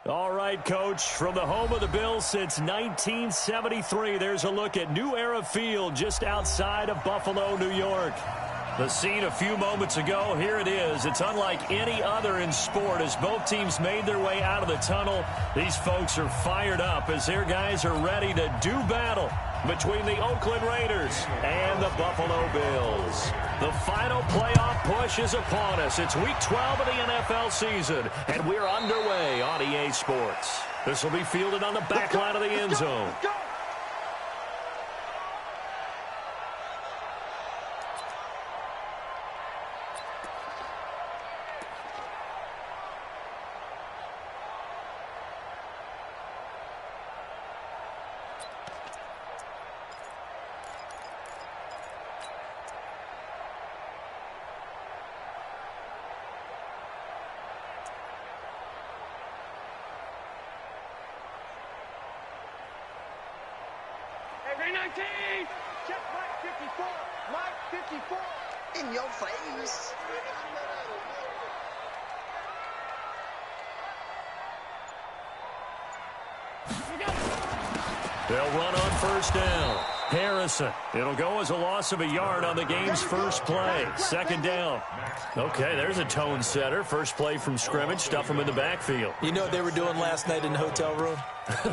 All right, Coach, from the home of the Bills since 1973, there's a look at New Era Field just outside of Buffalo, New York. The scene a few moments ago, here it is. It's unlike any other in sport as both teams made their way out of the tunnel. These folks are fired up as their guys are ready to do battle between the Oakland Raiders and the Buffalo Bills. The final playoff push is upon us. It's Week 12 of the NFL season, and we're underway on EA Sports. This will be fielded on the back line of the end zone. Hey, 19! Check Mike 54. Mike 54. In your face. They'll run on first down. Harrison. It'll go as a loss of a yard on the game's first play. Second down. Okay, there's a tone setter. First play from scrimmage. Stuff them in the backfield. You know what they were doing last night in the hotel room?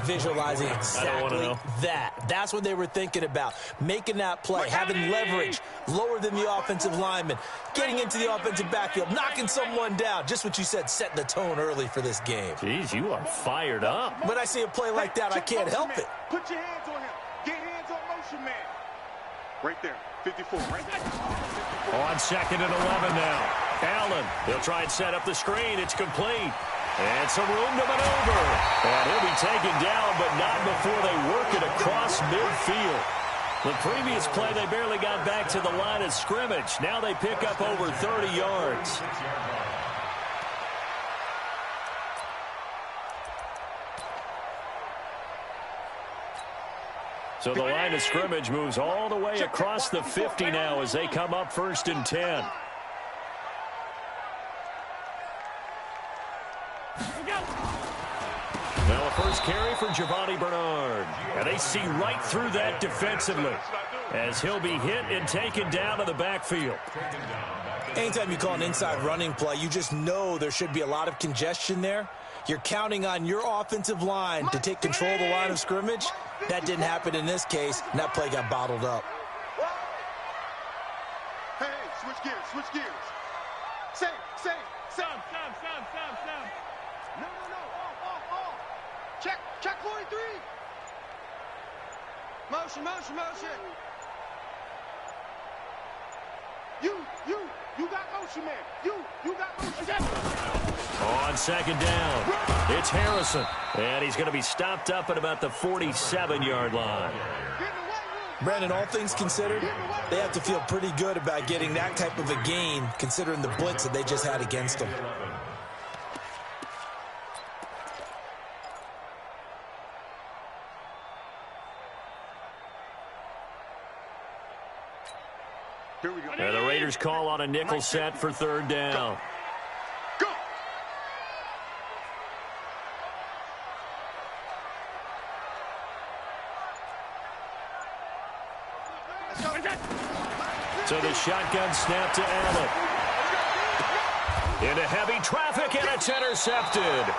Visualizing exactly that. That's what they were thinking about. Making that play, having leverage, lower than the offensive lineman, getting into the offensive backfield, knocking someone down. Just what you said, setting the tone early for this game. Jeez, you are fired up. When I see a play like that, I can't help it. Put your hands on him. Get hands on motion, man. Right there. 54, right there. On second and 11 now. Allen, they'll try and set up the screen. It's complete. And some room to maneuver. And he'll be taken down, but not before they work it across midfield. The previous play, they barely got back to the line of scrimmage. Now they pick up over 30 yards. So the line of scrimmage moves all the way across the 50 now as they come up first and 10. Now a first carry for Giovanni Bernard. And they see right through that defensively as he'll be hit and taken down to the backfield. Anytime you call an inside running play, you just know there should be a lot of congestion there. You're counting on your offensive line to take control of the line of scrimmage. That didn't happen in this case, and that play got bottled up. Hey, switch gears. Same. No. Off. Check 43. Motion. You got motion, man. You got motion. On second down, it's Harrison. And he's going to be stopped up at about the 47-yard line. Brandon, all things considered, they have to feel pretty good about getting that type of a gain, considering the blitz that they just had against them. Here we go. And the Raiders call on a nickel set for third down. Go. So the shotgun snap to Allen. Into heavy traffic, and it's intercepted.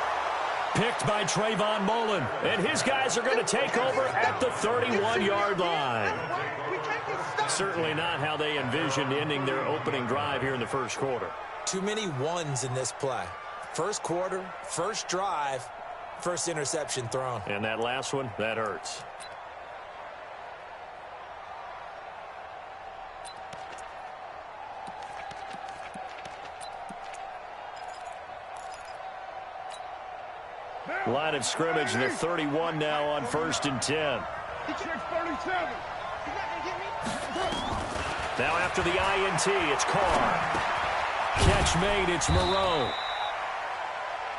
Picked by Trayvon Mullen. And his guys are going to take over at the 31-yard line. Certainly not how they envisioned ending their opening drive here in the first quarter. Too many ones in this play. First quarter, first drive, first interception thrown. And that last one, that hurts. Line of scrimmage, the 31 now on first and 10. Now after the INT, it's Carr. Catch made, it's Moreau.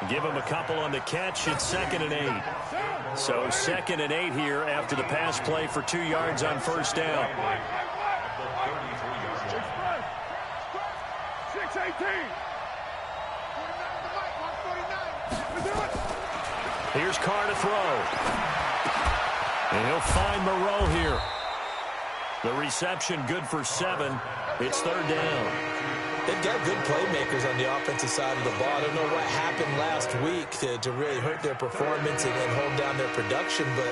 Give him a couple on the catch, it's 2nd and 8. So 2nd and 8 here after the pass play for 2 yards on first down. 6-18. Here's Carr to throw. And he'll find Moreau here. The reception good for 7. It's third down. They've got good playmakers on the offensive side of the ball. I don't know what happened last week to really hurt their performance and hold down their production, but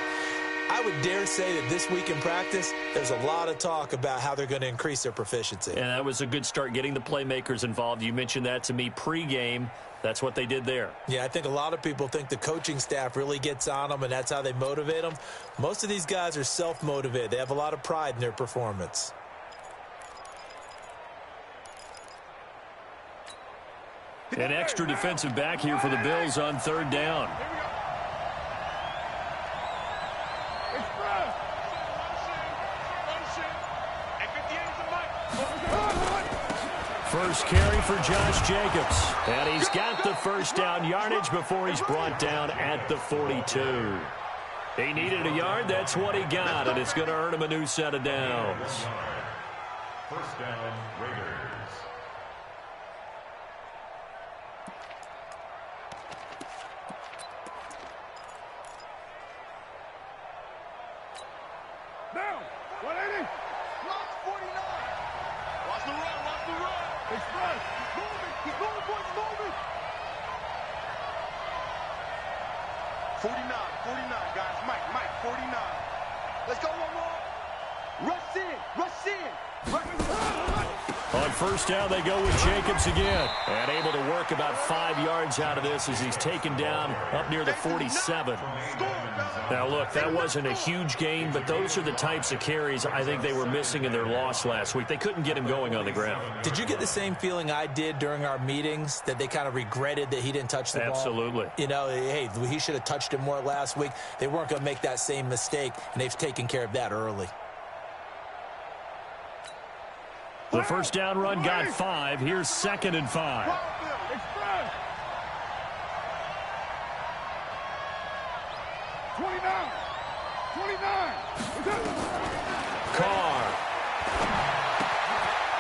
I would dare say that this week in practice, there's a lot of talk about how they're going to increase their proficiency. And that was a good start, getting the playmakers involved. You mentioned that to me pregame. That's what they did there. Yeah, I think a lot of people think the coaching staff really gets on them, and that's how they motivate them. Most of these guys are self-motivated. They have a lot of pride in their performance. An extra defensive back here for the Bills on third down. First carry for Josh Jacobs. And he's got the first down yardage before he's brought down at the 42. He needed a yard. That's what he got, and it's going to earn him a new set of downs. First down, Raiders. Down. 180. Block 49. Watch the run. Watch the run. Express. Keep moving, boys. Moving. 49. 49, guys. Mike. 49. Let's go, one more. Rush in. Rush in. On first down, they go with Jacobs again. And able to work about 5 yards out of this as he's taken down up near the 47. Now, look, that wasn't a huge gain, but those are the types of carries I think they were missing in their loss last week. They couldn't get him going on the ground. Did you get the same feeling I did during our meetings, that they kind of regretted that he didn't touch the ball? Absolutely. You know, hey, he should have touched it more last week. They weren't going to make that same mistake, and they've taken care of that early. The first down run got 5. Here's 2nd and 5. Express. 29. 29. Carr.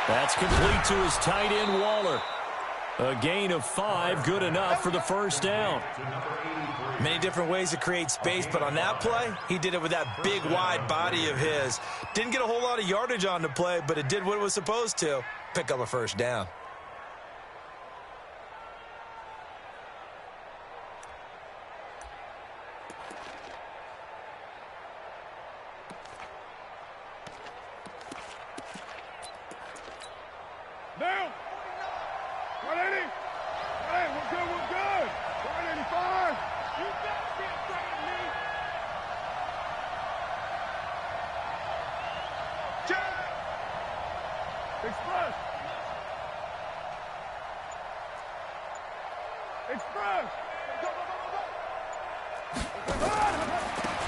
That's complete to his tight end, Waller. A gain of 5, good enough for the first down. Many different ways to create space, but on that play, he did it with that big, wide body of his. Didn't get a whole lot of yardage on the play, but it did what it was supposed to. Pick up a first down. Down. 180. Hey, we're good. 185. You got it, me. Check. Express.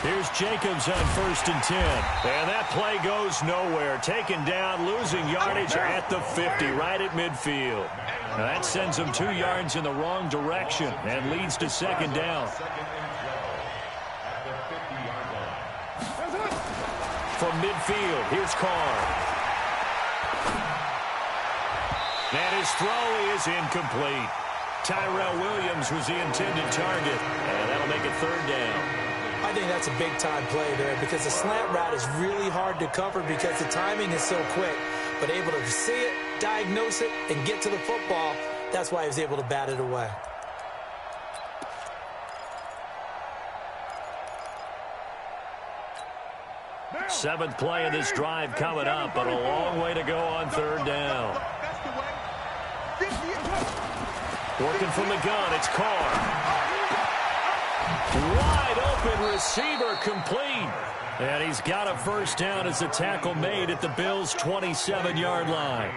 Here's Jacobs on 1st and 10. And that play goes nowhere. Taken down, losing yardage at the 50, right at midfield. Now that sends him 2 yards in the wrong direction and leads to 2nd down. From midfield, here's Carr. And his throw is incomplete. Tyrell Williams was the intended target, and that'll make it 3rd down. I think that's a big-time play there because the slant route is really hard to cover because the timing is so quick. But able to see it, diagnose it, and get to the football, that's why he was able to bat it away. Seventh play of this drive coming up, but a long way to go on 3rd down. Working from the gun, it's Carr. Wide open receiver, complete. And he's got a first down as the tackle made at the Bills' 27-yard line.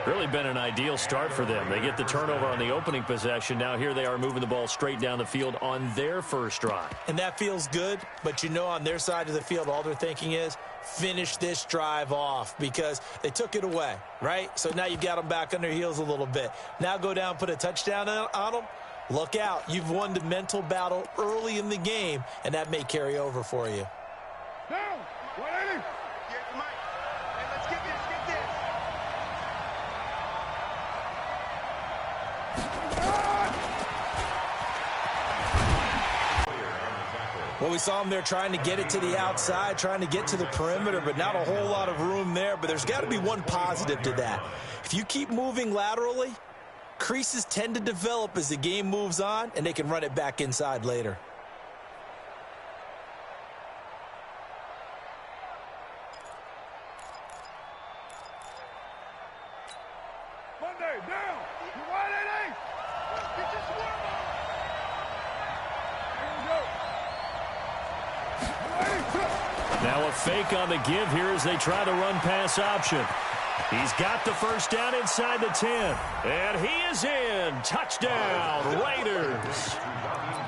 Really been an ideal start for them. They get the turnover on the opening possession. Now here they are moving the ball straight down the field on their first drive. And that feels good, but you know on their side of the field, all they're thinking is finish this drive off because they took it away, right? So now you've got them back on their heels a little bit. Now go down, put a touchdown on them. Look out. You've won the mental battle early in the game, and that may carry over for you. Down. 180. Here's Mike. Hey, let's get this. Well, we saw him there trying to get it to the outside, trying to get to the perimeter, but not a whole lot of room there. But there's got to be one positive to that. If you keep moving laterally, creases tend to develop as the game moves on, and they can run it back inside later. Monday, down. You wide at 8. Get your swarm on. Now a fake on the give here as they try the run-pass option. He's got the first down inside the 10. And he is in. Touchdown, Raiders.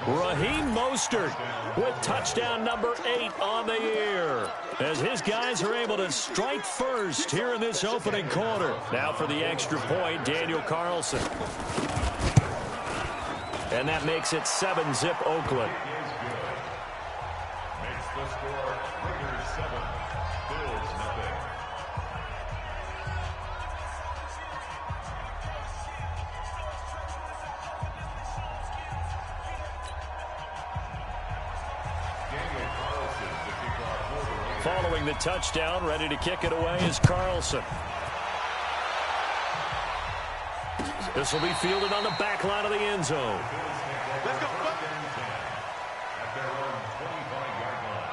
Raheem Mostert with touchdown number 8 on the year, as his guys are able to strike first here in this opening quarter. Now for the extra point, Daniel Carlson. And that makes it 7-zip Oakland. Makes the score Raiders 7, Bills nothing. Following the touchdown, ready to kick it away is Carlson. This will be fielded on the back line of the end zone. Let's go. At their own 25-yard line.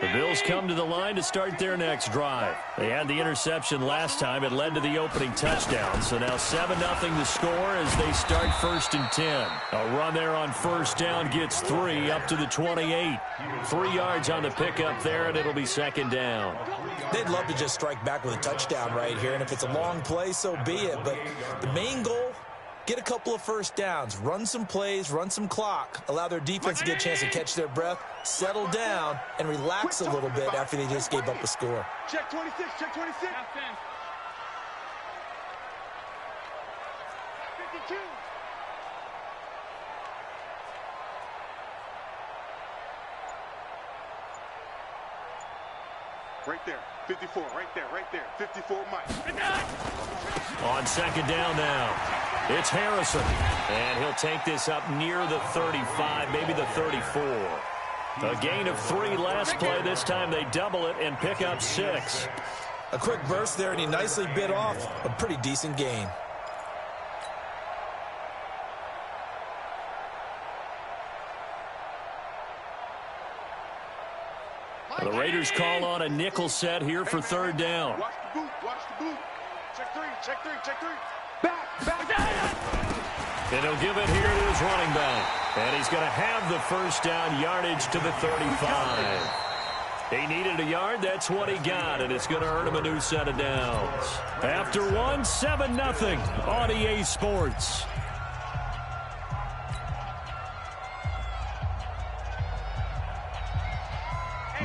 The Bills come to the line to start their next drive. They had the interception last time. It led to the opening touchdown. So now 7-0 the score as they start 1st and 10. A run there on first down gets 3 up to the 28. 3 yards on the pickup there, and it'll be 2nd down. They'd love to just strike back with a touchdown right here, and if it's a long play, so be it. But the main goal, get a couple of first downs, run some plays, run some clock, allow their defense to get a chance to catch their breath, settle down, and relax a little bit after they just gave up a score. Check 26, check 26. 52. Right there, 54, right there, 54, Mike. On 2nd down now, it's Harrison. And he'll take this up near the 35, maybe the 34. A gain of 3 last play. This time they double it and pick up 6. A quick burst there, and he nicely bit off a pretty decent gain. The Raiders call on a nickel set here for 3rd down. Watch the boot, watch the boot. Check 3, check 3, check 3. Back. And he'll give it here to his running back. And he's going to have the first down, yardage to the 35. He needed a yard. That's what he got, and it's going to earn him a new set of downs. After one, 7-0 on EA Sports.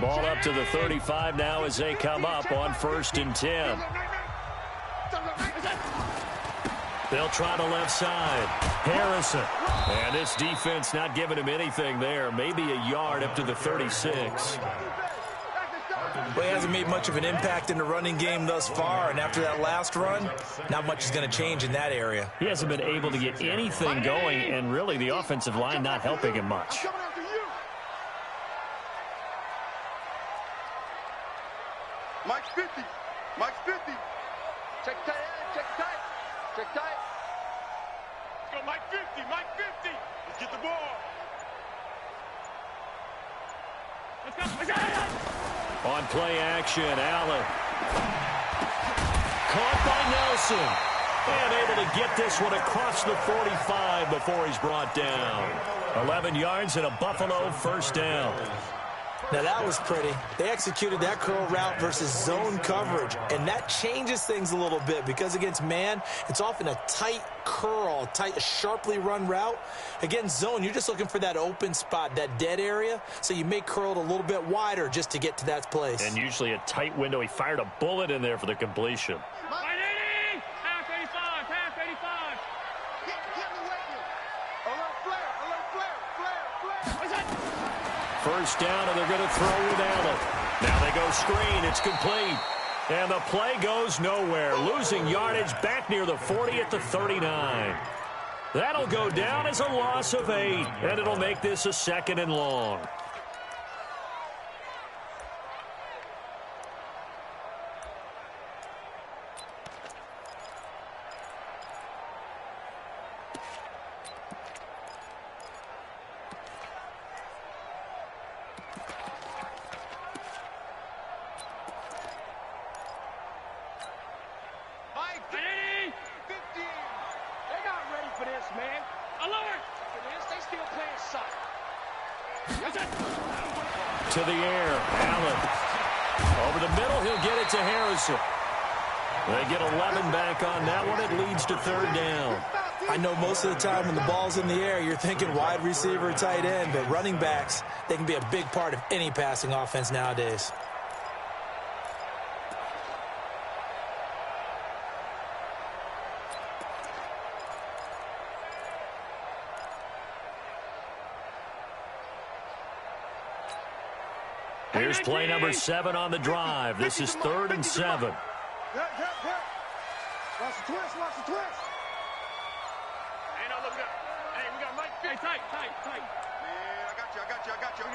Ball up to the 35 now as they come up on 1st and 10. They'll try the left side. Harrison. And this defense not giving him anything there. Maybe a yard up to the 36. Well, he hasn't made much of an impact in the running game thus far, and after that last run, not much is going to change in that area. He hasn't been able to get anything going, and really the offensive line not helping him much. Mike's 50. Mike's 50. Check tight, check tight. Check tight. Let's go, Mike 50. Mike 50. Let's get the ball. Let's go. On play action, Allen. Caught by Nelson. And able to get this one across the 45 before he's brought down. 11 yards and a Buffalo first down. Now, that was pretty. They executed that curl route versus zone coverage, and that changes things a little bit because against man, it's often a tight curl, tight, sharply run route. Against zone, you're just looking for that open spot, that dead area, so you may curl it a little bit wider just to get to that place. And usually a tight window. He fired a bullet in there for the completion. Half 85, half 85. Alert flare, alert flare, flare, flare. What's that? First down, and they're going to throw with Allen. Now they go screen. It's complete. And the play goes nowhere. Losing yardage back near the 40 at the 39. That'll go down as a loss of 8, and it'll make this a 2nd and long. To the air, Allen. Over the middle, he'll get it to Harrison. They get 11 back on that one. It leads to 3rd down. I know most of the time when the ball's in the air, you're thinking wide receiver, tight end, but running backs, they can be a big part of any passing offense nowadays. Here's play number 7 on the drive. This is 3rd and 7. Watch the twist, watch the twist. Hey, no, look, we got Mike. Hey, tight. Yeah, I got you.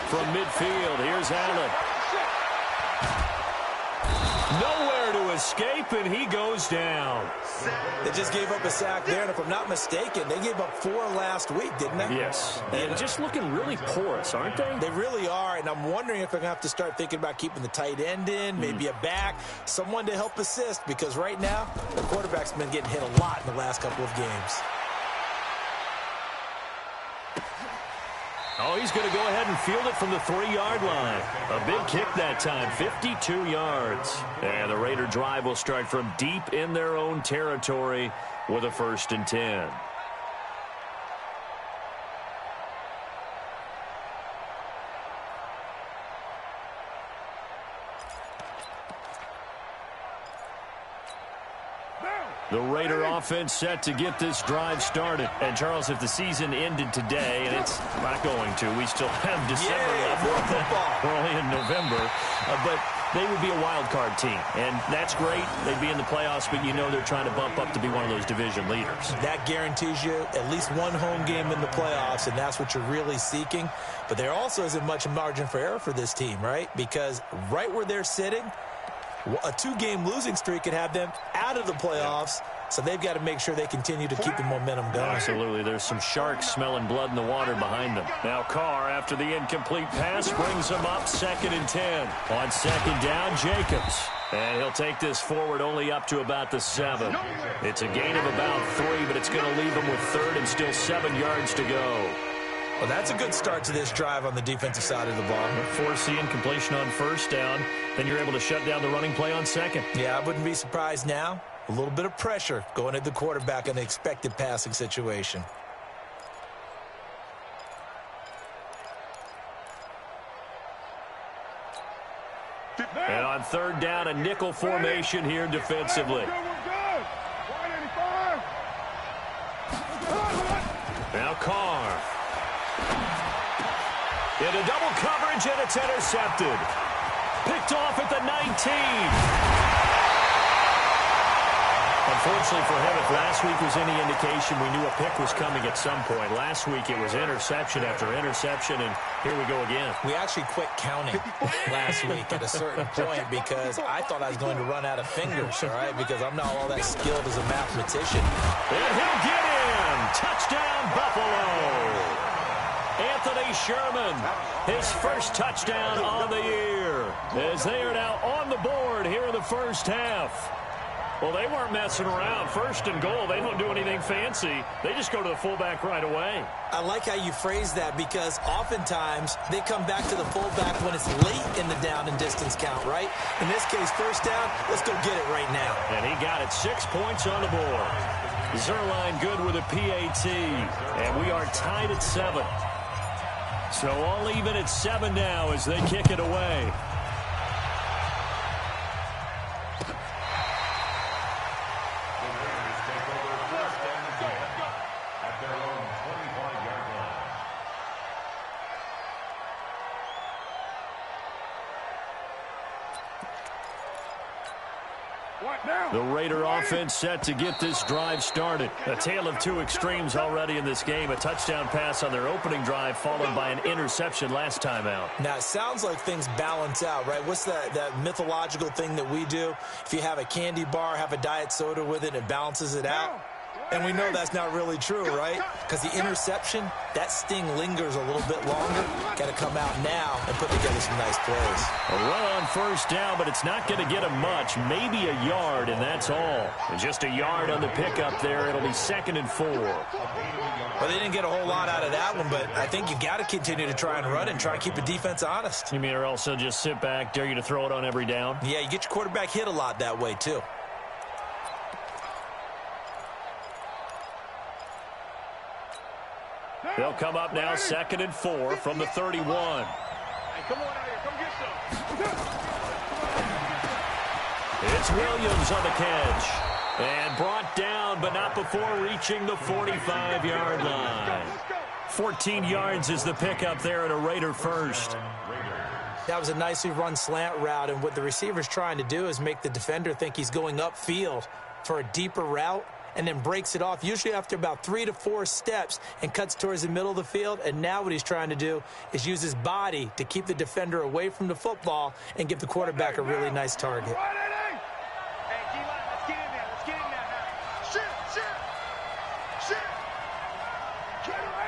From midfield, here's Allen. Nowhere to escape, and he goes down. They just gave up a sack there, and if I'm not mistaken, they gave up 4 last week, didn't they? Yes, and just looking really porous, aren't they? They really are, and I'm wondering if they're going to have to start thinking about keeping the tight end in, maybe a back, someone to help assist, because right now, the quarterback's been getting hit a lot in the last couple of games. Oh, he's going to go ahead and field it from the 3-yard line. A big kick that time, 52 yards. And the Raider drive will start from deep in their own territory with a 1st and 10. The Raider offense set to get this drive started. And, Charles, if the season ended today, and it's not going to, we still have December left. We're only in November. But they would be a wild card team. And that's great. They'd be in the playoffs, but you know they're trying to bump up to be one of those division leaders. That guarantees you at least one home game in the playoffs, and that's what you're really seeking. But there also isn't much margin for error for this team, right? Because right where they're sitting, a 2-game losing streak could have them out of the playoffs, so they've got to make sure they continue to keep the momentum going. Absolutely. There's some sharks smelling blood in the water behind them. Now Carr, after the incomplete pass, brings them up 2nd and 10. On 2nd down, Jacobs. And he'll take this forward only up to about the 7. It's a gain of about 3, but it's going to leave them with 3rd and still 7 yards to go. Well, that's a good start to this drive on the defensive side of the ball. Forcing completion on 1st down. Then you're able to shut down the running play on 2nd. Yeah, I wouldn't be surprised now. A little bit of pressure going at the quarterback in the expected passing situation. And on 3rd down, a nickel formation here defensively. Now Carr. Into double coverage, and it's intercepted. Picked off at the 19. Unfortunately for him, if last week was any indication, we knew a pick was coming at some point. Last week it was interception after interception, and here we go again. We actually quit counting last week at a certain point because I thought I was going to run out of fingers, all right, because I'm not all that skilled as a mathematician. And he'll get in. Touchdown, Buffalo. Anthony Sherman, his first touchdown on the year, as they are now on the board here in the first half. Well, they weren't messing around. 1st and goal, they don't do anything fancy. They just go to the fullback right away. I like how you phrase that because oftentimes they come back to the fullback when it's late in the down and distance count, right? In this case, 1st down, let's go get it right now. And he got it, 6 points on the board. Zerline good with a PAT, and we are tied at 7. So all even at 7 now as they kick it away. The Raider offense set to get this drive started. A tale of two extremes already in this game. A touchdown pass on their opening drive followed by an interception last time out. Now, it sounds like things balance out, right? What's that mythological thing that we do? If you have a candy bar, have a diet soda with it, it balances it out. And we know that's not really true, right? Because the interception, that sting lingers a little bit longer. Got to come out now and put together some nice plays. A run on first down, but it's not going to get him much. Maybe a yard, and that's all. And just a yard on the pickup there. It'll be 2nd and 4. Well, they didn't get a whole lot out of that one, but I think you got to continue to try and run and try and keep the defense honest. You mean or also just sit back, dare you to throw it on every down? Yeah, you get your quarterback hit a lot that way, too. They'll come up now 2nd and 4 from the 31. Hey, come on out here. Come get some. It's Williams on the catch. And brought down, but not before reaching the 45-yard line. 14 yards is the pickup there at a Raider first. That was a nicely run slant route, and what the receiver's trying to do is make the defender think he's going upfield for a deeper route, and then breaks it off, usually after about 3 to 4 steps, and cuts towards the middle of the field. And now what he's trying to do is use his body to keep the defender away from the football and give the quarterback a really nice target. Hey, D-line, let's get in there. Let's get in there now. Shit. Turn it up.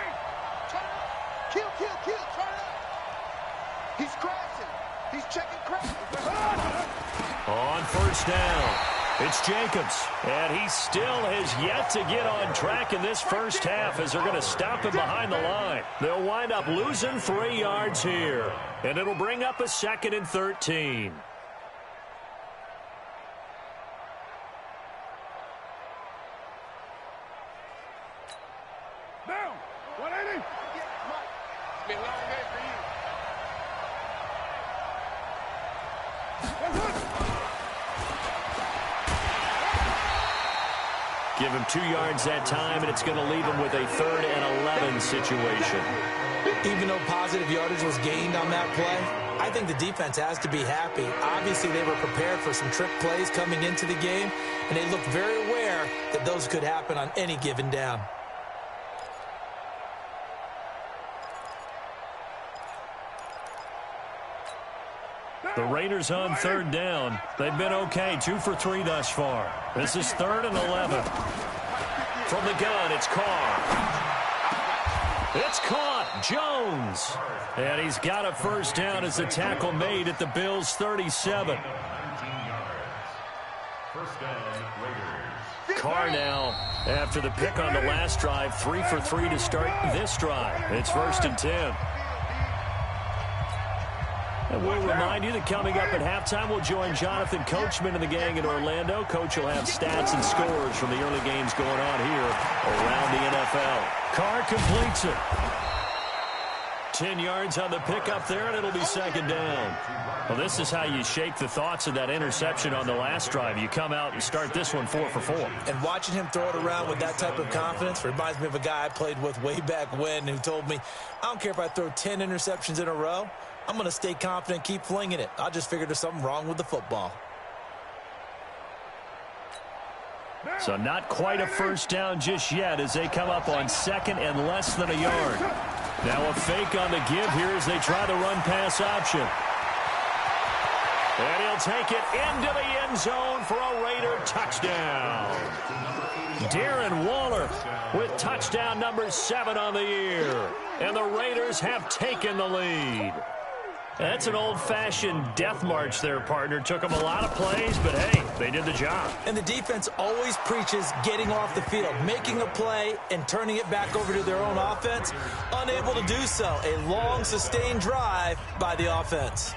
Kill. Turn it up. He's crashing. He's checking crash. On first down, it's Jacobs, and he still has yet to get on track in this first half as they're going to stop him behind the line. They'll wind up losing 3 yards here, and it'll bring up a 2nd and 13. Down. 180. It's been a long day for you. Give him 2 yards that time, and it's going to leave him with a 3rd and 11 situation. Even though positive yardage was gained on that play, I think the defense has to be happy. Obviously, they were prepared for some trick plays coming into the game, and they looked very aware that those could happen on any given down. The Raiders on 3rd down. They've been okay, 2 for 3 thus far. This is 3rd and 11. From the gun, it's Carr. It's caught. Jones. And he's got a first down as the tackle made at the Bills' 37. First down, Raiders. Carr now, after the pick on the last drive, 3 for 3 to start this drive. It's 1st and 10. And we'll remind you that coming up at halftime, we'll join Jonathan Coachman and the gang in Orlando. Coach will have stats and scores from the early games going on here around the NFL. Carr completes it. 10 yards on the pickup there, and it'll be 2nd down. Well, this is how you shake the thoughts of that interception on the last drive. You come out and start this one 4 for 4. And watching him throw it around with that type of confidence reminds me of a guy I played with way back when who told me, I don't care if I throw 10 interceptions in a row. I'm going to stay confident, keep flinging it. I just figured there's something wrong with the football. So not quite a first down just yet as they come up on 2nd and less than a yard. Now a fake on the give here as they try the run-pass option. And he'll take it into the end zone for a Raider touchdown. Darren Waller with touchdown number 7 on the year. And the Raiders have taken the lead. That's an old-fashioned death march there, partner. Took them a lot of plays, but, hey, they did the job. And the defense always preaches getting off the field, making a play and turning it back over to their own offense. Unable to do so. A long, sustained drive by the offense.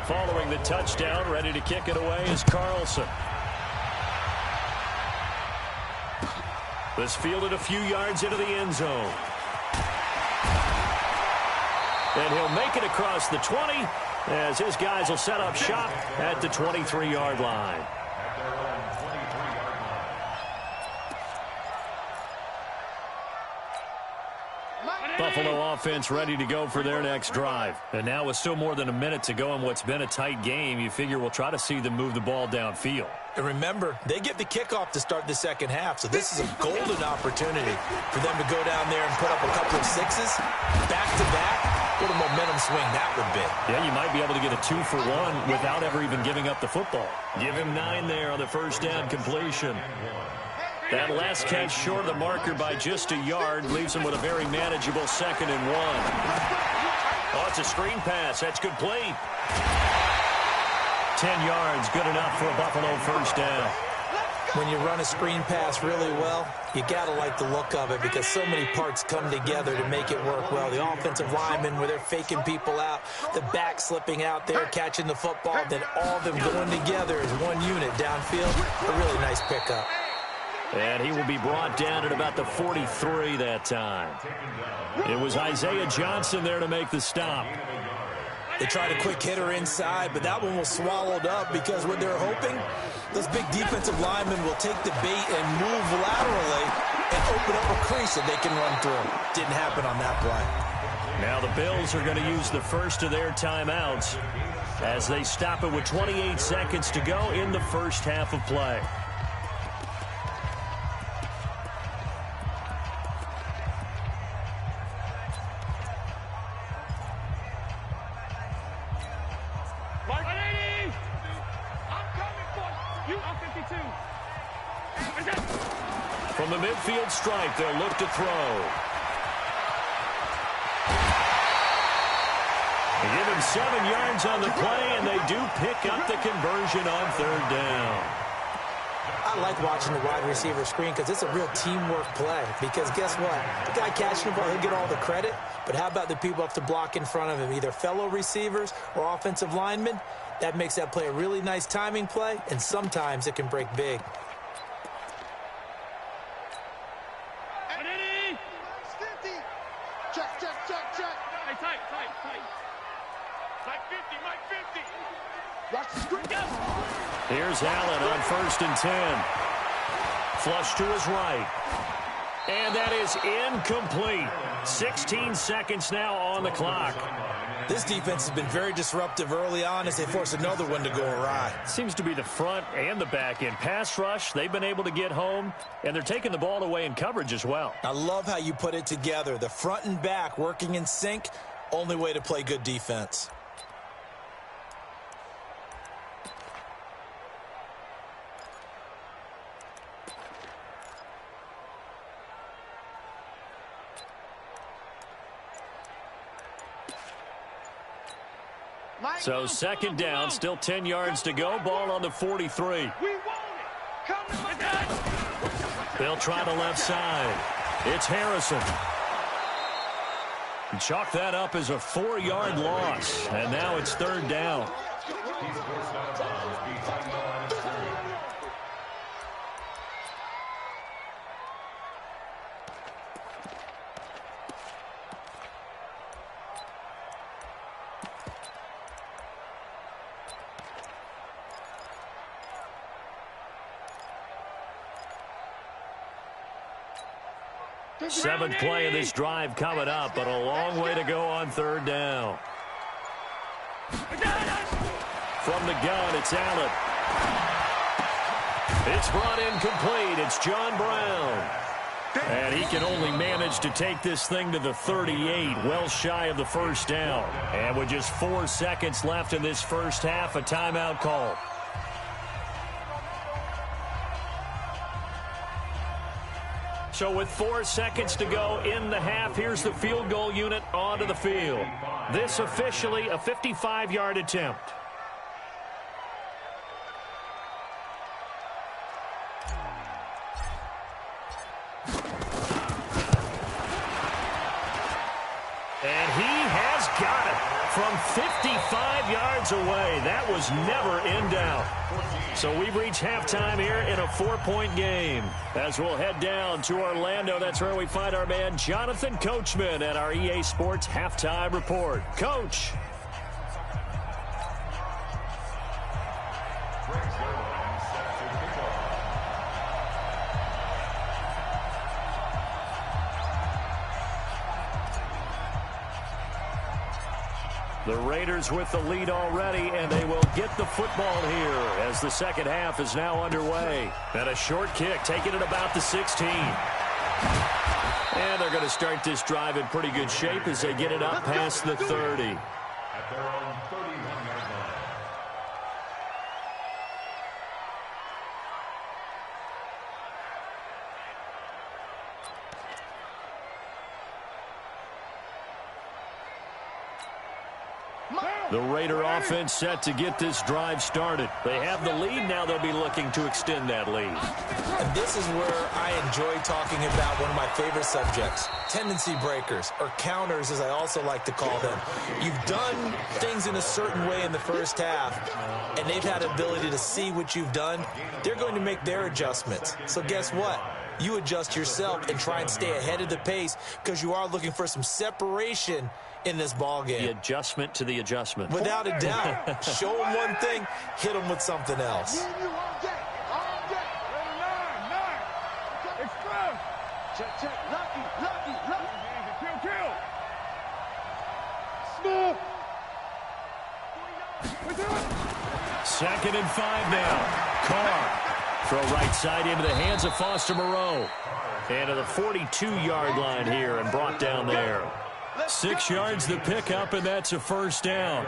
Following the touchdown, ready to kick it away is Carlson. This fielded a few yards into the end zone. And he'll make it across the 20 as his guys will set up shop at the 23-yard line. Buffalo offense ready to go for their next drive. And now with still more than a minute to go in what's been a tight game, you figure we'll try to see them move the ball downfield. And remember, they get the kickoff to start the second half, so this is a golden opportunity for them to go down there and put up a couple of sixes back-to-back. What a momentum swing that would be. Yeah, you might be able to get a 2-for-1 without ever even giving up the football. Give him 9 there on the first down completion. That last catch short of the marker by just a yard leaves him with a very manageable 2nd and 1. Oh, it's a screen pass. That's complete. 10 yards, good enough for a Buffalo first down. When you run a screen pass really well, you got to like the look of it because so many parts come together to make it work well. The offensive linemen, where they're faking people out, the back slipping out there, catching the football, then all of them going together as one unit downfield. A really nice pickup. And he will be brought down at about the 43 that time. It was Isaiah Johnson there to make the stop. They tried a quick hitter inside, but that one was swallowed up because what they're hoping, those big defensive linemen will take the bait and move laterally and open up a crease that they can run through. Didn't happen on that play. Now the Bills are going to use the first of their timeouts as they stop it with 28 seconds to go in the first half of play. From the midfield stripe, they'll look to throw. They give him 7 yards on the play, and they do pick up the conversion on 3rd down. I like watching the wide receiver screen because it's a real teamwork play. Because guess what? The guy catching the ball, he'll get all the credit. But how about the people up to block in front of him, either fellow receivers or offensive linemen? That makes that play a really nice timing play, and sometimes it can break big. Here's Allen on 1st and 10. Flush to his right. And that is incomplete. 16 seconds now on the clock. This defense has been very disruptive early on as they force another one to go awry. Seems to be the front and the back end. Pass rush, they've been able to get home, and they're taking the ball away in coverage as well. I love how you put it together. The front and back working in sync, only way to play good defense. So 2nd down, still 10 yards to go. Ball on the 43. They'll try the left side. It's Harrison. Chalk that up as a 4-yard loss. And now it's 3rd down. Seventh play of this drive coming up, but a long way to go on 3rd down. From the gun, it's Allen. It's brought in complete. It's John Brown. And he can only manage to take this thing to the 38, well shy of the 1st down. And with just 4 seconds left in this first half, a timeout call. So with 4 seconds to go in the half, here's the field goal unit onto the field. This officially a 55-yard attempt. And he has got it from 55 yards away. That was never in doubt. So we've reached halftime here in a 4-point game. As we'll head down to Orlando, that's where we find our man Jonathan Coachman at our EA Sports Halftime Report. Coach. The Raiders with the lead already, and they will get the football here as the second half is now underway. And a short kick, taking it about the 16. And they're going to start this drive in pretty good shape as they get it up past the 30. At their own 31-yard line. The Raider offense set to get this drive started. They have the lead. Now they'll be looking to extend that lead. And this is where I enjoy talking about one of my favorite subjects, tendency breakers, or counters as I also like to call them. You've done things in a certain way in the first half, and they've had the ability to see what you've done. They're going to make their adjustments. So guess what? You adjust yourself and try and stay ahead of the pace because you are looking for some separation in this ball game. The adjustment to the adjustment. Without a doubt. Show them one thing, hit them with something else. Second and 5 now. Carr. Throw right side into the hands of Foster Moreau. And to the 42-yard line here and brought down there. 6 yards the pickup, and that's a first down.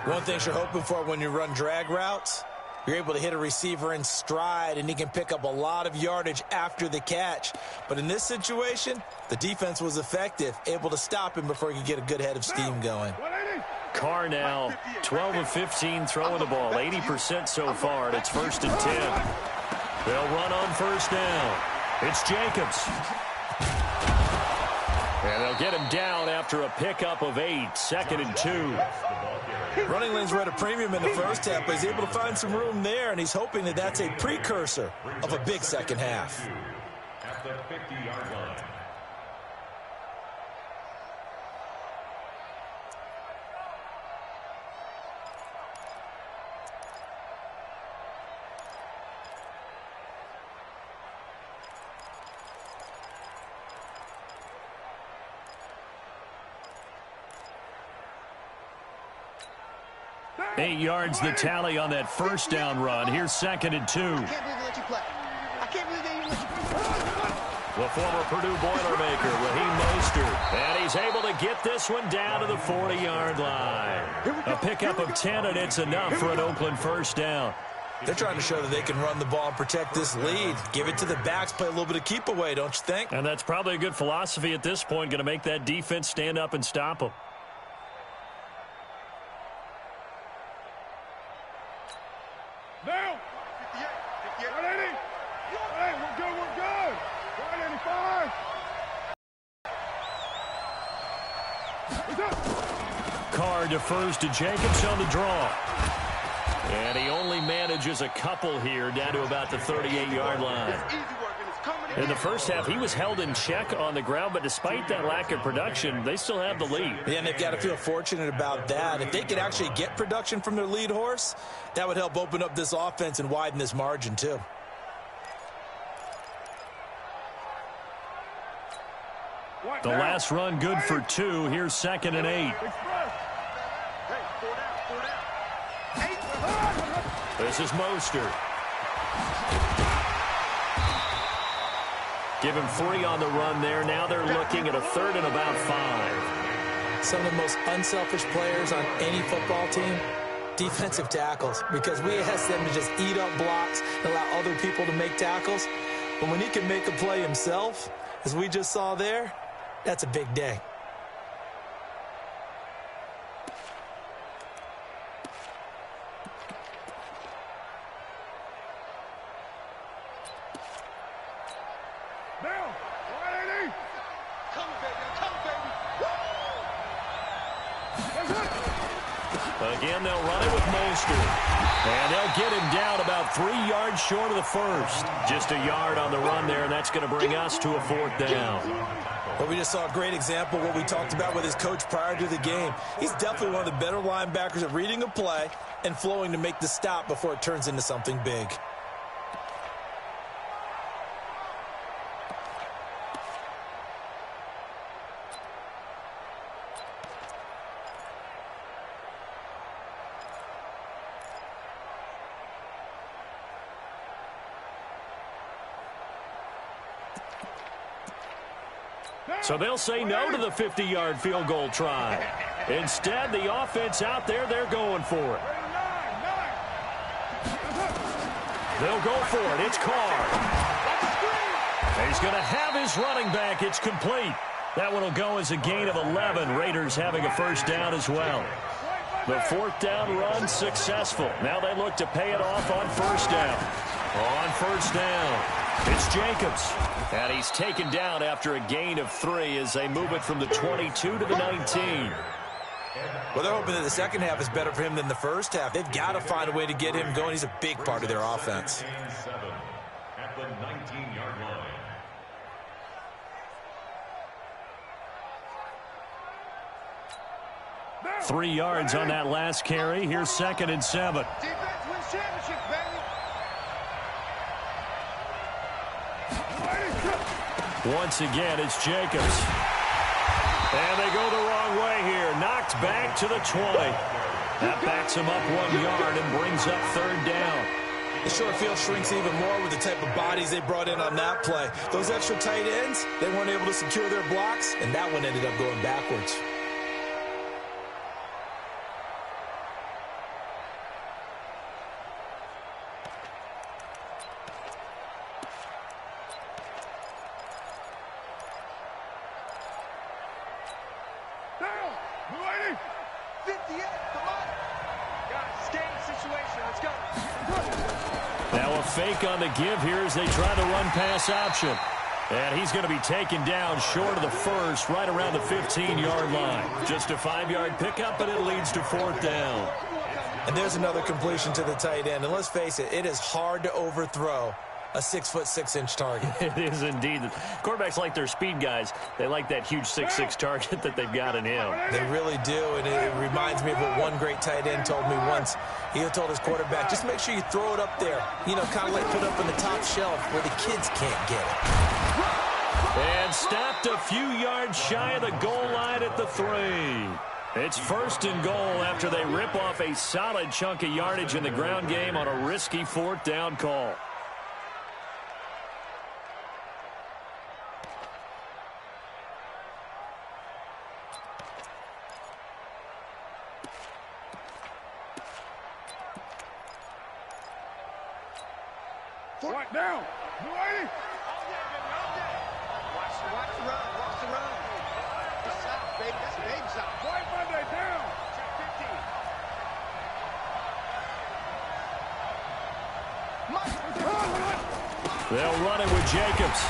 One thing you're hoping for when you run drag routes, you're able to hit a receiver in stride, and he can pick up a lot of yardage after the catch. But in this situation, the defense was effective, able to stop him before he could get a good head of steam going. Carr now 12 of 15 throwing the ball, 80% so far, and it's first and 10. They'll run on first down. It's Jacobs. And they'll get him down after a pickup of 8, second and 2. Running lanes were at a premium in the first half, but he's able to find some room there, and he's hoping that that's a precursor of a big second half. At the 50-yard line. Eight yards the tally on that first down run. Here's second and 2. I can't believe they let you play. I can't believe they let you play. The former Purdue Boilermaker, Raheem Mostert. And he's able to get this one down to the 40-yard line. A pickup of 10, and it's enough for an Oakland first down. They're trying to show that they can run the ball and protect this lead. Give it to the backs, play a little bit of keep away, don't you think? And that's probably a good philosophy at this point, going to make that defense stand up and stop them. Now. 58, 180. Hey, we're good, we're good. 185. Carr defers to Jacobs on the draw. And he only manages a couple here down to about the 38-yard line. In the first half, he was held in check on the ground, but despite that lack of production, they still have the lead. Yeah, and they've got to feel fortunate about that. If they could actually get production from their lead horse, that would help open up this offense and widen this margin too. The last run good for 2. Here's second and 8. This is Mostert. Give him 3 on the run there. Now they're looking at a third and about 5. Some of the most unselfish players on any football team, defensive tackles, because we ask them to just eat up blocks and allow other people to make tackles. But when he can make a play himself, as we just saw there, that's a big day. Now, 180. Come, baby, come, baby. Again, they'll run it with Mostert. And they'll get him down about 3 yards short of the first. Just a yard on the run there, and that's going to bring us to a fourth down. Well, we just saw a great example of what we talked about with his coach prior to the game. He's definitely one of the better linebackers at reading a play and flowing to make the stop before it turns into something big. So they'll say no to the 50-yard field goal try. Instead, the offense out there, they're going for it. They'll go for it. It's Carr. He's going to have his running back. It's complete. That one will go as a gain of 11. Raiders having a first down as well. The fourth down run successful. Now they look to pay it off on first down. On first down, it's Jacobs. And he's taken down after a gain of 3 as they move it from the 22 to the 19. Well, they're hoping that the second half is better for him than the first half. They've got to find a way to get him going. He's a big part of their offense. At the 19-yard line. Three yards on that last carry. Here's 2nd and 7. Defense wins championships, baby. Once again, it's Jacobs. And they go the wrong way here. Knocked back to the 20. That backs him up 1 yard and brings up third down. The short field shrinks even more with the type of bodies they brought in on that play. Those extra tight ends, they weren't able to secure their blocks, and that one ended up going backwards. Fake on the give here as they try the run-pass option. And he's going to be taken down short of the first, right around the 15-yard line. Just a 5-yard pickup, but it leads to fourth down. And there's another completion to the tight end. And let's face it, it is hard to overthrow a 6'6" target. It is indeed. Quarterbacks like their speed guys. They like that huge 6'6" target that they've got in him. They really do, and it reminds me of what one great tight end told me once. He told his quarterback, just make sure you throw it up there. You know, kind of like put it up on the top shelf where the kids can't get it. And stopped a few yards shy of the goal line at the 3. It's 1st and goal after they rip off a solid chunk of yardage in the ground game on a risky fourth down call. Right now. You ready? Watch the run. Watch the run. It's out, baby. That's a baby shot. White Monday down. Check 15. They'll run it with Jacobs.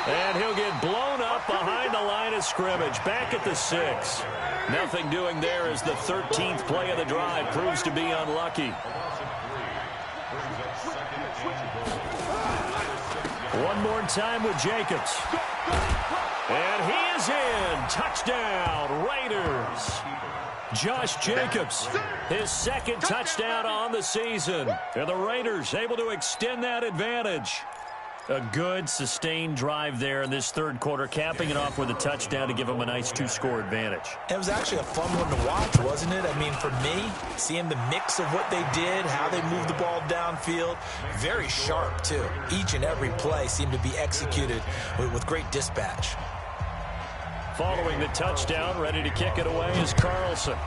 And he'll get blown up behind the line of scrimmage. Back at the 6. Nothing doing there as the 13th play of the drive proves to be unlucky. One more time with Jacobs. And he is in. Touchdown, Raiders. Josh Jacobs, his 2nd touchdown on the season. And the Raiders able to extend that advantage. A good, sustained drive there in this third quarter, capping it off with a touchdown to give them a nice 2-score advantage. It was actually a fun one to watch, wasn't it? I mean, for me, seeing the mix of what they did, how they moved the ball downfield, very sharp, too. Each and every play seemed to be executed with great dispatch. Following the touchdown, ready to kick it away is Carlson.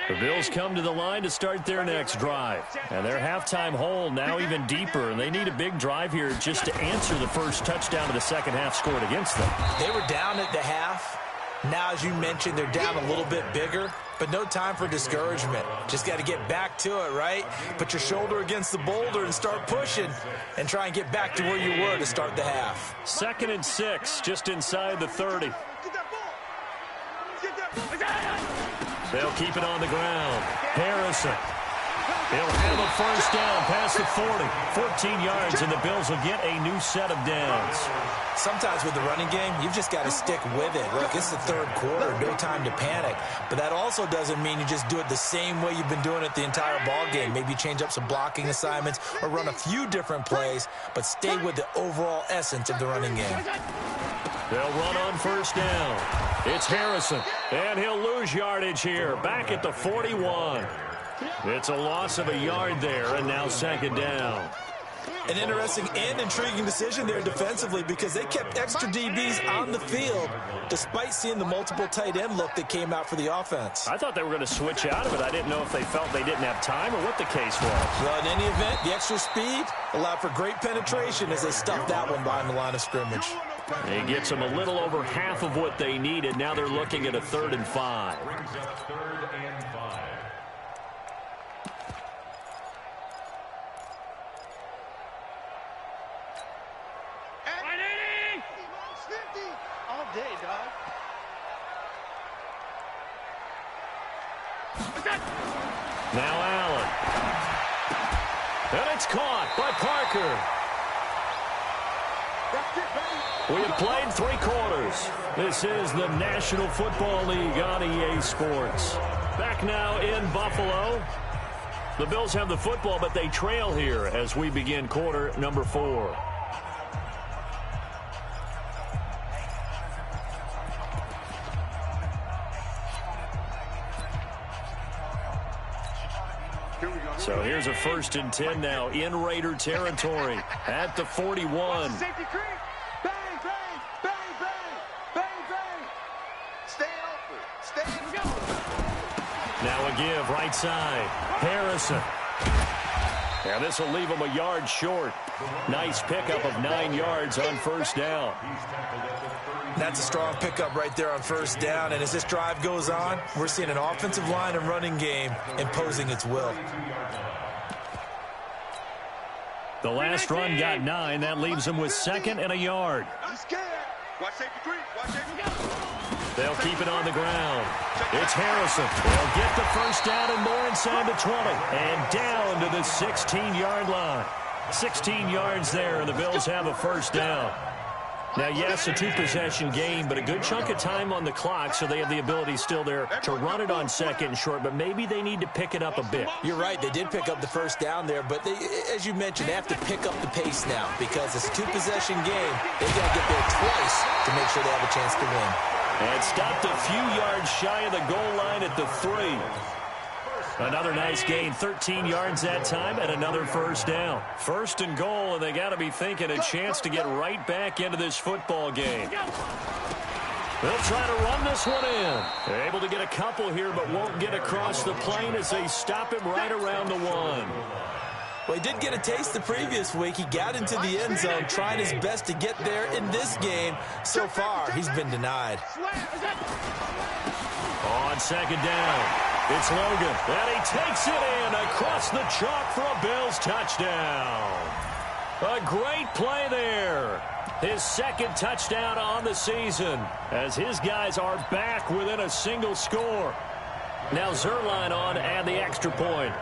The Bills come to the line to start their next drive. And their halftime hole now even deeper. And they need a big drive here just to answer the first touchdown of the second half scored against them. They were down at the half. Now, as you mentioned, they're down a little bit bigger. But no time for discouragement. Just got to get back to it, right? Put your shoulder against the boulder and start pushing. And try and get back to where you were to start the half. 2nd and 6, just inside the 30. They'll keep it on the ground. Harrison. He'll have a first down past the 40. 14 yards, and the Bills will get a new set of downs. Sometimes with the running game, you've just got to stick with it. Look, it's the third quarter, no time to panic. But that also doesn't mean you just do it the same way you've been doing it the entire ball game. Maybe change up some blocking assignments or run a few different plays, but stay with the overall essence of the running game. They'll run on first down. It's Harrison, and he'll lose yardage here, back at the 41. It's a loss of a yard there, and now second down. An interesting and intriguing decision there defensively because they kept extra DBs on the field despite seeing the multiple tight end look that came out for the offense. I thought they were going to switch out of it. I didn't know if they felt they didn't have time or what the case was. Well, in any event, the extra speed allowed for great penetration as they stuffed that one behind the line of scrimmage. He gets them a little over half of what they needed. Now they're looking at a 3rd and 5. Brings up 3rd and 5. All day, dog. Now Allen. And it's caught by Parker. We have played 3 quarters. This is the National Football League on EA Sports. Back now in Buffalo. The Bills have the football, but they trail here as we begin quarter number 4. So here's a 1st and 10 now in Raider territory at the 41. Safety creep. Bang, bang, bang, bang, bang, bang. Stay open. Stay open. Now a give right side. Harrison. And this will leave him a yard short. Nice pickup of 9 yards on first down. That's a strong pickup right there on first down. And as this drive goes on, we're seeing an offensive line and running game imposing its will. The last run got 9. That leaves him with 2nd and a yard. I'm scared. Watch safety creep. Watch safety creep. They'll keep it on the ground. It's Harrison. They'll get the first down and more inside the 20. And down to the 16-yard line. 16 yards there, and the Bills have a first down. Now, yes, a 2-possession game, but a good chunk of time on the clock, so they have the ability still there to run it on 2nd and short, but maybe they need to pick it up a bit. You're right. They did pick up the first down there, but they, as you mentioned, they have to pick up the pace now because it's a 2-possession game. They've got to get there twice to make sure they have a chance to win. And stopped a few yards shy of the goal line at the 3. Another nice gain, 13 yards that time, and another first down. 1st and goal, and they got to be thinking a chance to get right back into this football game. They'll try to run this one in. They're able to get a couple here, but won't get across the plane as they stop him right around the 1. Well, he did get a taste the previous week. He got into the end zone, trying his best to get there in this game. So far, he's been denied. On 2nd down. It's Logan, and he takes it in across the chalk for a Bills touchdown. A great play there. His 2nd touchdown on the season as his guys are back within a single score. Now Zerline on and the extra point.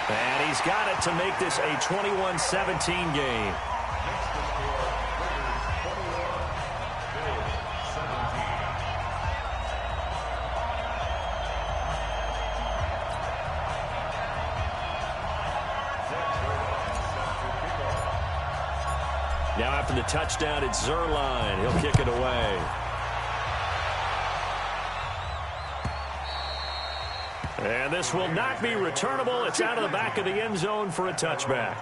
And he's got it to make this a 21-17 game. Now after the touchdown, it's Zerline. He'll kick it away. And this will not be returnable. It's out of the back of the end zone for a touchback.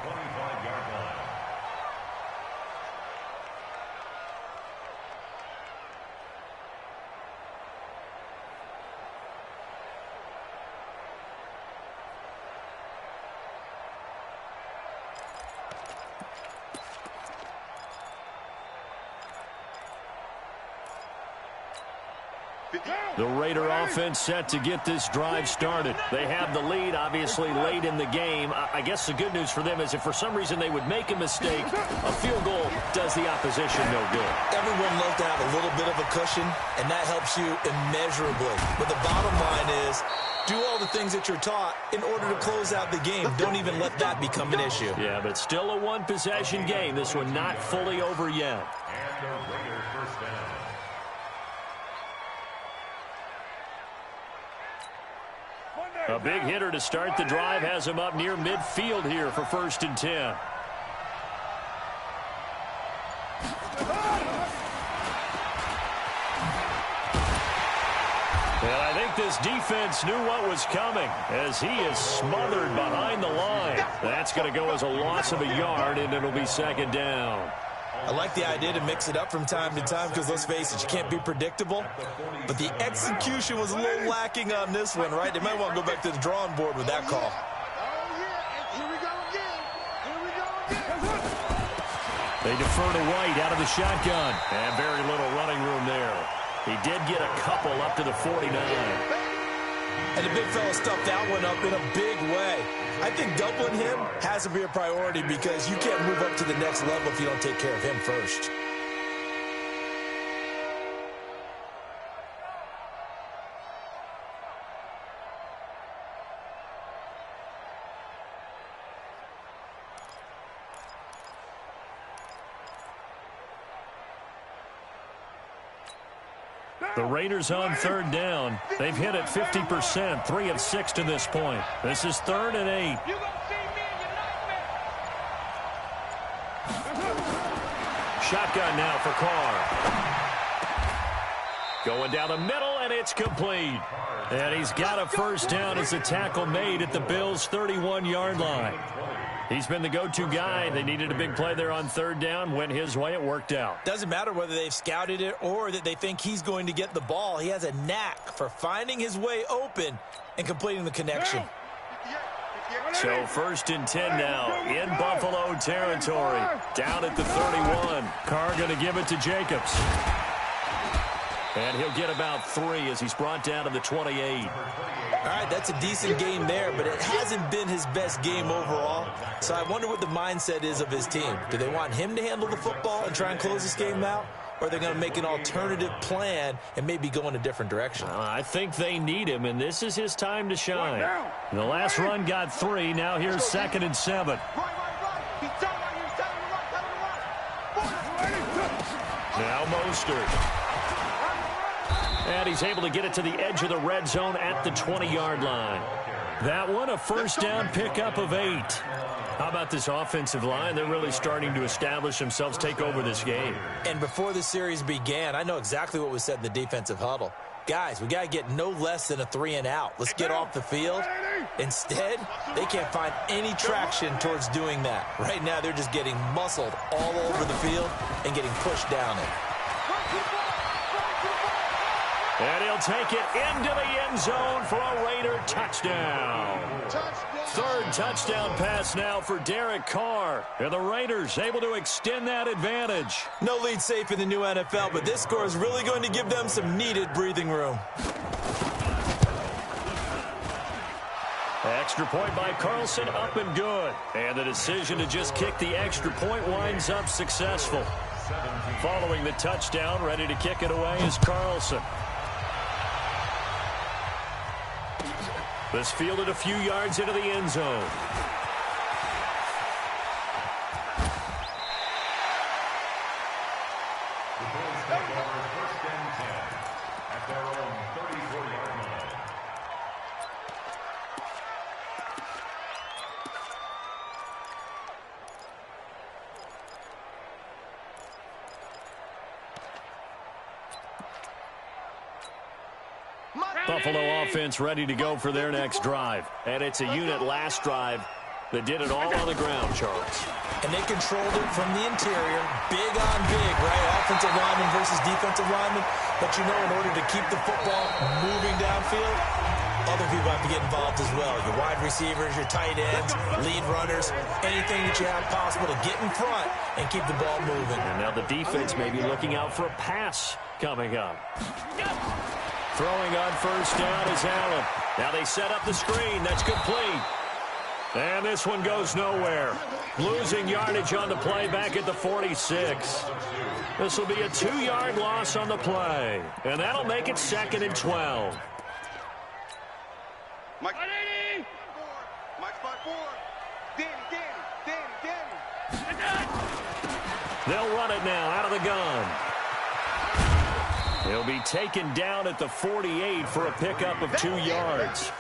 The Raider offense set to get this drive started. They have the lead, obviously, late in the game. I guess the good news for them is if for some reason they would make a mistake, a field goal does the opposition no good. Everyone loves to have a little bit of a cushion, and that helps you immeasurably. But the bottom line is, do all the things that you're taught in order to close out the game. Don't even let that become an issue. Yeah, but still a 1-possession game. This one not fully over yet. And the Raider first down. A big hitter to start the drive has him up near midfield here for 1st and 10. And I think this defense knew what was coming as he is smothered behind the line. That's going to go as a loss of a yard, and it'll be 2nd down. I like the idea to mix it up from time to time because, let's face it, you can't be predictable. But the execution was a little lacking on this one, right? They might want to go back to the drawing board with that call. They defer to White out of the shotgun. And very little running room there. He did get a couple up to the 49. And the big fella stuffed that one up in a big way. I think doubling him has to be a priority because you can't move up to the next level if you don't take care of him first. The Raiders on 3rd down. They've hit it 50%, 3 of 6 to this point. This is 3rd and 8. Shotgun now for Carr. Going down the middle, and it's complete. And he's got a 1st down as a tackle made at the Bills' 31-yard line. He's been the go-to guy. They needed a big play there on 3rd down. Went his way. It worked out. Doesn't matter whether they've scouted it or that they think he's going to get the ball. He has a knack for finding his way open and completing the connection. So 1st and 10 now in Buffalo territory. Down at the 31. Carr going to give it to Jacobs. And he'll get about 3 as he's brought down to the 28. All right, that's a decent game there, but it hasn't been his best game overall. So I wonder what the mindset is of his team. Do they want him to handle the football and try and close this game out? Or are they going to make an alternative plan and maybe go in a different direction? I think they need him, and this is his time to shine. The last run got 3. Now here's 2nd and 7. Now Mostert. And he's able to get it to the edge of the red zone at the 20-yard line. That one, a 1st down pickup of 8. How about this offensive line? They're really starting to establish themselves, take over this game. And before the series began, I know exactly what was said in the defensive huddle. Guys, we got to get no less than a 3 and out. Let's get off the field. Instead, they can't find any traction towards doing that. Right now, they're just getting muscled all over the field and getting pushed down it. And he'll take it into the end zone for a Raider touchdown. 3rd touchdown pass now for Derek Carr. And the Raiders able to extend that advantage. No lead safe in the new NFL, but this score is really going to give them some needed breathing room. Extra point by Carlson, up and good. And the decision to just kick the extra point winds up successful. Following the touchdown, ready to kick it away is Carlson. This fielded a few yards into the end zone. The Bills take over 1st and 10 at their own 34-yard line. Buffalo offense ready to go for their next drive. And it's a unit last drive that did it all on the ground, Charles. And they controlled it from the interior, big on big, right? Offensive lineman versus defensive lineman. But you know, in order to keep the football moving downfield, other people have to get involved as well. Your wide receivers, your tight ends, lead runners, anything that you have possible to get in front and keep the ball moving. And now the defense may be looking out for a pass coming up. Throwing on 1st down is Allen. Now they set up the screen. That's complete. And this one goes nowhere. Losing yardage on the play back at the 46. This will be a 2-yard loss on the play. And that'll make it 2nd and 12. Mike. Mike 5-4. Danny. They'll run it now out of the gun. He'll be taken down at the 48 for a pickup of 2 yards.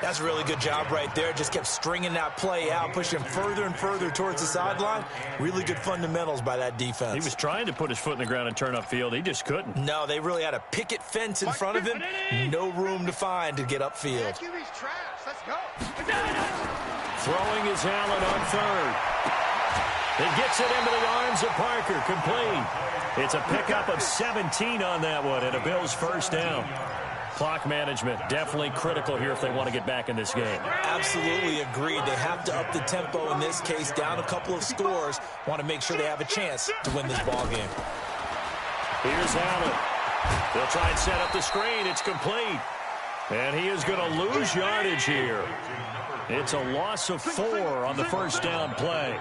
That's a really good job right there. Just kept stringing that play out, pushing him further and further towards the sideline. Really good fundamentals by that defense. He was trying to put his foot in the ground and turn upfield. He just couldn't. No, they really had a picket fence in front of him. No room to find to get upfield. Let's go. Throwing is Allen on third. He gets it into the arms of Parker. Complete. It's a pickup of 17 on that one and a Bills first down. Clock management definitely critical here if they want to get back in this game. Absolutely agreed. They have to up the tempo in this case, down a couple of scores. Want to make sure they have a chance to win this ball game. Here's Allen. They'll try and set up the screen. It's complete. And he is going to lose yardage here. It's a loss of 4 on the first down play.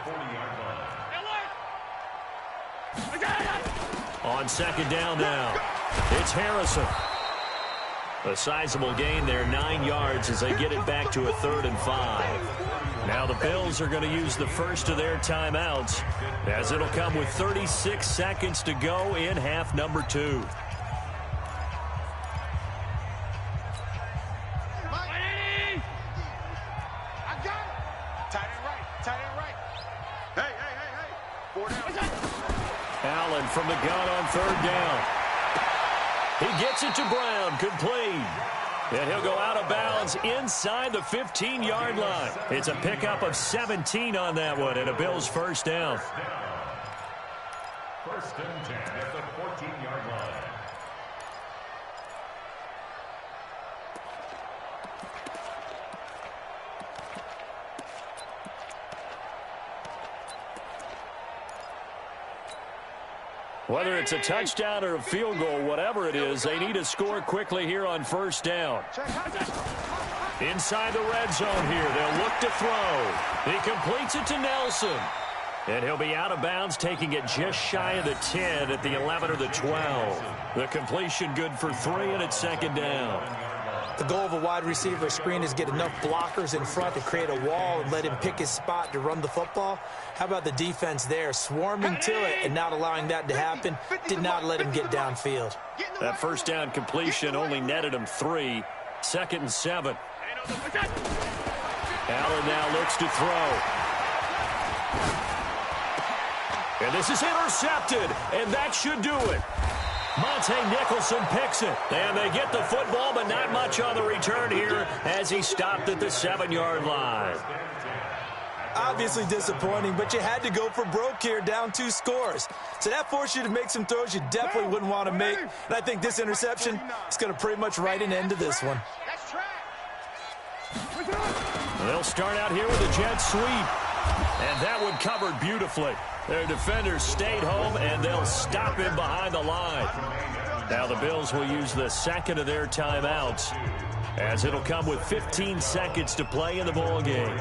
On second down now, it's Harrison. A sizable gain there, 9 yards as they get it back to a 3rd and 5. Now the Bills are going to use the first of their timeouts as it'll come with 36 seconds to go in half number 2. Allen from the gun on 3rd down. He gets it to Brown, complete. And he'll go out of bounds inside the 15-yard line. It's a pickup of 17 on that one and a Bills first down. First and 10 at the 14-yard line. Whether it's a touchdown or a field goal, whatever it is, they need to score quickly here on first down. Inside the red zone here, they'll look to throw. He completes it to Nelson. And he'll be out of bounds, taking it just shy of the 10 at the 11 or the 12. The completion good for 3, and it's second down. The goal of a wide receiver screen is get enough blockers in front to create a wall and let him pick his spot to run the football. How about the defense there, swarming to it and not allowing that to happen? Did not let him get downfield. That first down completion only netted him 3. 2nd and 7. Allen now looks to throw. And this is intercepted, and that should do it. Monte Nicholson picks it, and they get the football, but not much on the return here as he stopped at the 7-yard line. Obviously disappointing, but you had to go for broke here, down 2 scores. So that forced you to make some throws you definitely wouldn't want to make. And I think this interception is going to pretty much write an end to this one. They'll start out here with a jet sweep, and that one covered beautifully. Their defenders stayed home, and they'll stop him behind the line. Now the Bills will use the second of their timeouts as it'll come with 15 seconds to play in the ball game.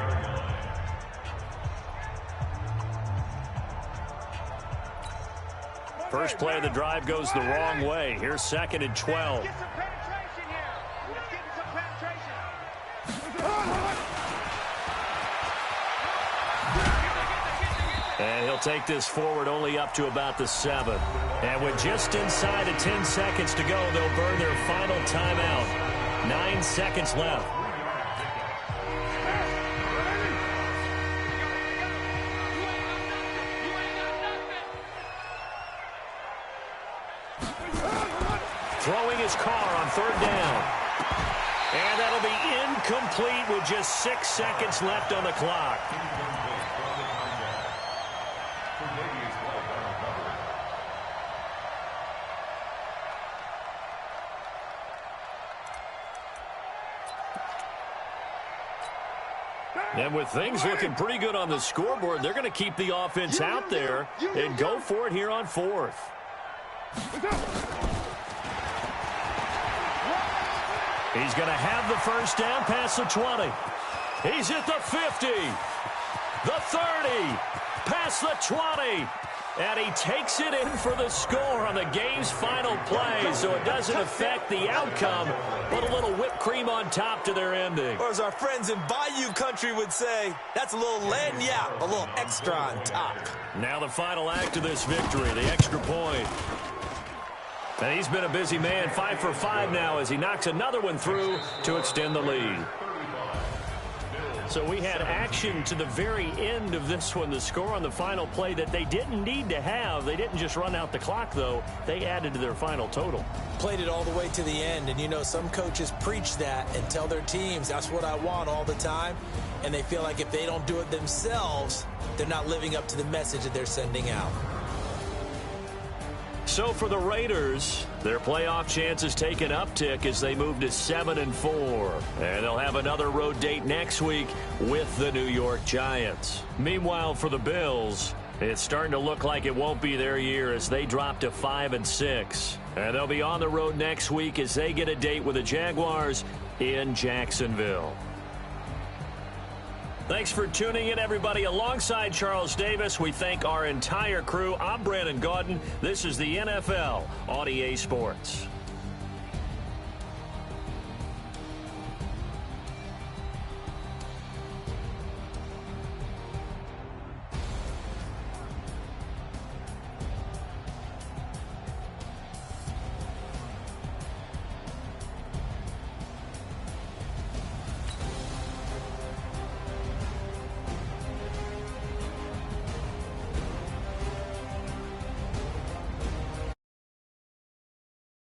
First play of the drive goes the wrong way. Here's 2nd and 12. And he'll take this forward only up to about the 7. And with just inside of 10 seconds to go, they'll burn their final timeout. 9 seconds left. Throwing his car on 3rd down. And that'll be incomplete with just 6 seconds left on the clock. And with things looking pretty good on the scoreboard, they're going to keep the offense out there and go for it here on 4th. He's going to have the first down past the 20. He's at the 50, the 30, past the 20. And he takes it in for the score on the game's final play, so it doesn't affect the outcome, but a little whipped cream on top to their ending. Or as our friends in Bayou country would say, that's a little lagniappe, a little extra on top. Now the final act of this victory, the extra point. And he's been a busy man, 5 for 5 now as he knocks another one through to extend the lead. So we had action to the very end of this one. The score on the final play that they didn't need to have. They didn't just run out the clock, though. They added to their final total. Played it all the way to the end. And, you know, some coaches preach that and tell their teams, that's what I want all the time. And they feel like if they don't do it themselves, they're not living up to the message that they're sending out. So for the Raiders, their playoff chances take an uptick as they move to 7-4. And they'll have another road date next week with the New York Giants. Meanwhile, for the Bills, it's starting to look like it won't be their year as they drop to 5-6. And they'll be on the road next week as they get a date with the Jaguars in Jacksonville. Thanks for tuning in, everybody. Alongside Charles Davis, we thank our entire crew. I'm Brandon Gaudin. This is the NFL on EA Sports.